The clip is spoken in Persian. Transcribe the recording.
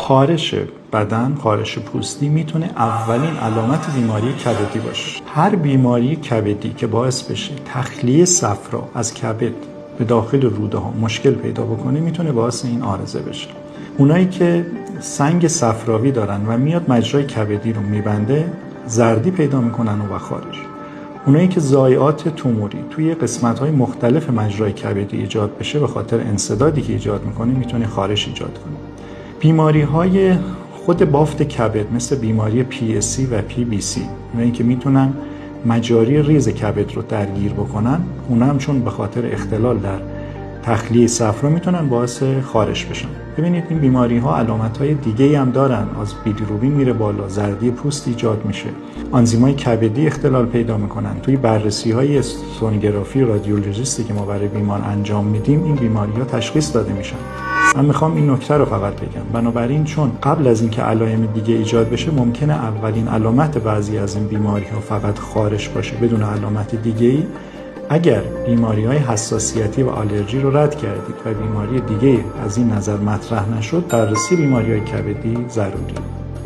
خارش بدن، خارش پوستی میتونه اولین علامت بیماری کبدی باشه. هر بیماری کبدی که باعث بشه تخلیه صفرا از کبد به داخل روده ها مشکل پیدا بکنه میتونه باعث این عارضه بشه. اونایی که سنگ صفراوی دارن و میاد مجرای کبدی رو میبنده زردی پیدا میکنن و خارش. اونایی که ضایعات توموری توی قسمت‌های مختلف مجرای کبدی ایجاد بشه به خاطر انسدادی که ایجاد میکنه میتونه خارش ایجاد کنه. بیماری‌های خود بافت کبد مثل بیماری PSC و PBC اونایی که میتونن مجاری ریز کبد رو درگیر بکنن، اونا هم چون به خاطر اختلال در تخلیه صفرا میتونن باعث خارش بشن. ببینید این بیماری‌ها علامت‌های دیگه‌ای هم دارن. از بیلیروبین میره بالا، زردی پوست ایجاد میشه، آنزیم‌های کبدی اختلال پیدا میکنن. توی بررسی‌های سونوگرافی رادیولوژیستی که ما برای بیمار انجام میدیم این بیماری‌ها تشخیص داده میشن. من میخوام این نکته رو فقط بگم. بنابراین چون قبل از اینکه علائم دیگه ایجاد بشه ممکنه اولین علامت بعضی از این بیماری‌ها فقط خارش باشه بدون علامت دیگه‌ای، اگر بیماری‌های حساسیتی و آلرژی رو رد کردید و بیماری دیگه از این نظر مطرح نشد، بررسی بیماری‌های کبدی ضروریه.